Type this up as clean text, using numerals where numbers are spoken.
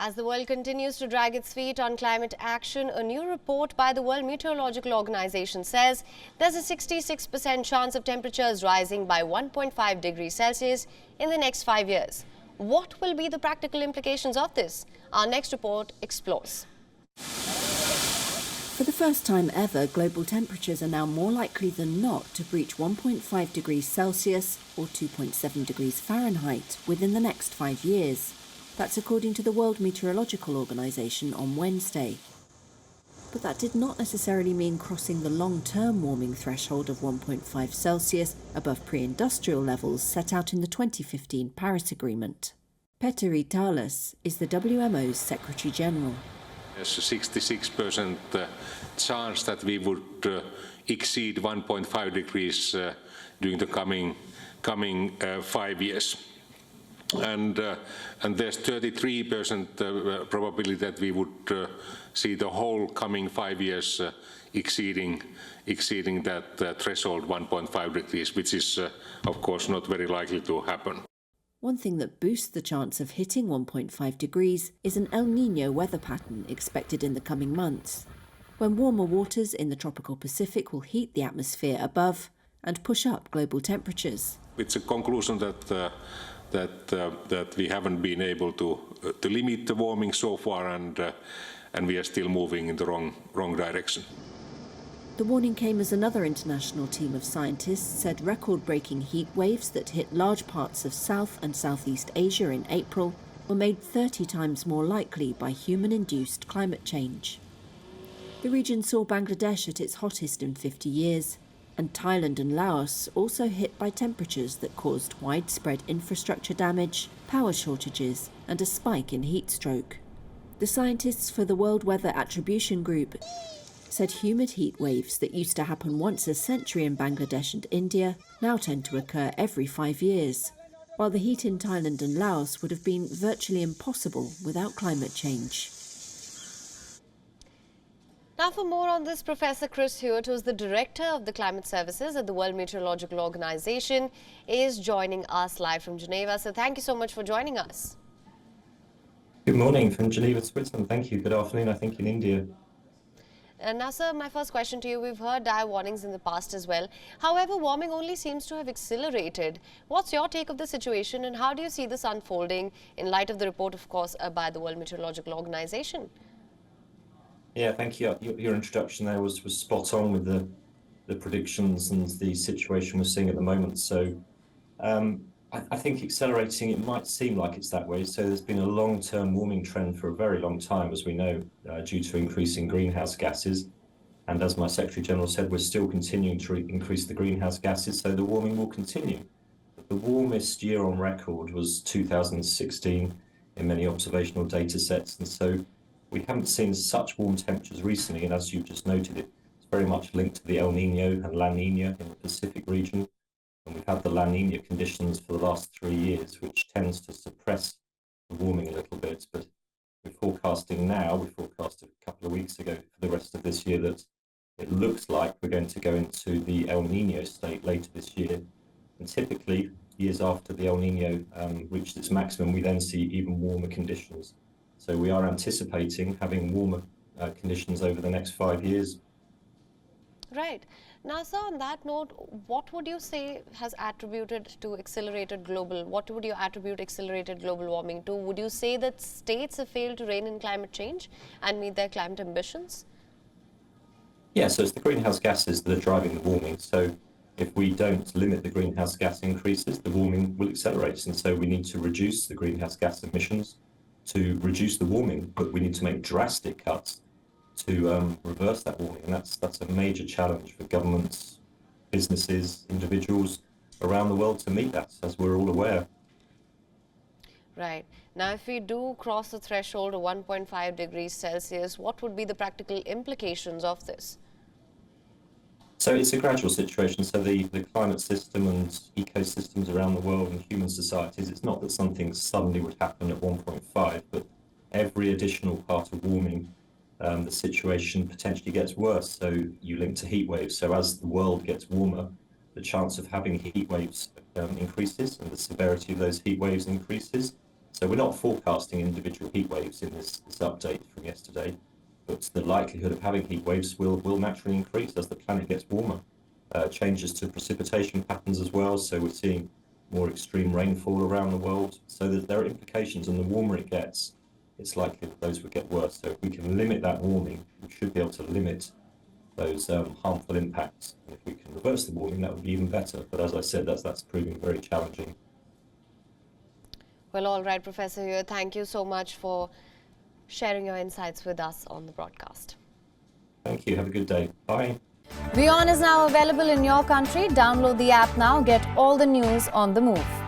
As the world continues to drag its feet on climate action, a new report by the World Meteorological Organization says there's a 66% chance of temperatures rising by 1.5 degrees Celsius in the next 5 years. What will be the practical implications of this? Our next report explores. For the first time ever, global temperatures are now more likely than not to breach 1.5 degrees Celsius or 2.7 degrees Fahrenheit within the next 5 years. That's according to the World Meteorological Organization on Wednesday. But that did not necessarily mean crossing the long-term warming threshold of 1.5 Celsius above pre-industrial levels set out in the 2015 Paris Agreement. Petteri Taalas is the WMO's Secretary General. There's a 66% chance that we would exceed 1.5 degrees during the coming 5 years. And there's 33% probability that we would see the whole coming 5 years exceeding that threshold 1.5 degrees, which is, of course, not very likely to happen. One thing that boosts the chance of hitting 1.5 degrees is an El Niño weather pattern expected in the coming months, when warmer waters in the tropical Pacific will heat the atmosphere above and push up global temperatures. It's a conclusion that we haven't been able to limit the warming so far, and we are still moving in the wrong direction. The warning came as another international team of scientists said record-breaking heat waves that hit large parts of South and Southeast Asia in April were made 30 times more likely by human-induced climate change. The region saw Bangladesh at its hottest in 50 years, and Thailand and Laos also hit by temperatures that caused widespread infrastructure damage, power shortages, and a spike in heat stroke. The scientists for the World Weather Attribution Group said humid heat waves that used to happen once a century in Bangladesh and India now tend to occur every 5 years, while the heat in Thailand and Laos would have been virtually impossible without climate change. Now for more on this, Professor Chris Hewitt, who's the Director of the Climate Services at the World Meteorological Organization, is joining us live from Geneva. So thank you so much for joining us. Good morning from Geneva, Switzerland. Thank you. Good afternoon, I think, in India. Now, sir, my first question to you, we've heard dire warnings in the past as well. However, warming only seems to have accelerated. What's your take of the situation, and how do you see this unfolding in light of the report, of course, by the World Meteorological Organization? Yeah, thank you. Your introduction there was spot on with the predictions and the situation we're seeing at the moment. So I think accelerating, it might seem like it's that way. So there's been a long-term warming trend for a very long time, as we know, due to increasing greenhouse gases. And as my Secretary General said, we're still continuing to increase the greenhouse gases, so the warming will continue. The warmest year on record was 2016 in many observational data sets. And so we haven't seen such warm temperatures recently. And as you've just noted, it's very much linked to the El Nino and La Nina in the Pacific region. And we've had the La Nina conditions for the last 3 years, which tends to suppress the warming a little bit. But we're forecasting now, we forecasted a couple of weeks ago for the rest of this year, that it looks like we're going to go into the El Nino state later this year. And typically, years after the El Nino reached its maximum, we then see even warmer conditions. So we are anticipating having warmer conditions over the next 5 years. Right. Now, sir, on that note, what would you say has attributed to accelerated global, what would you attribute accelerated global warming to? Would you say that states have failed to rein in climate change and meet their climate ambitions? Yeah, so it's the greenhouse gases that are driving the warming. So if we don't limit the greenhouse gas increases, the warming will accelerate. And so we need to reduce the greenhouse gas emissions to reduce the warming, but we need to make drastic cuts to reverse that warming. And that's a major challenge for governments, businesses, individuals around the world to meet that, as we're all aware. Right. Now, if we do cross the threshold of 1.5 degrees Celsius, what would be the practical implications of this? So it's a gradual situation. So the climate system and ecosystems around the world and human societies, it's not that something suddenly would happen at 1.5, but every additional part of warming, the situation potentially gets worse. So you link to heat waves. So as the world gets warmer, the chance of having heat waves increases, and the severity of those heat waves increases. So we're not forecasting individual heat waves in this update from yesterday, but the likelihood of having heat waves will naturally increase as the planet gets warmer. Changes to precipitation patterns as well, so we're seeing more extreme rainfall around the world. So there are implications, and the warmer it gets, it's likely that those would get worse. So if we can limit that warming, we should be able to limit those harmful impacts. And if we can reverse the warming, that would be even better. But as I said, that's proving very challenging. Well, all right, Professor Hewitt, thank you so much for sharing your insights with us on the broadcast. Thank you. Have a good day. Bye. WION is now available in your country. Download the app now. Get all the news on the move.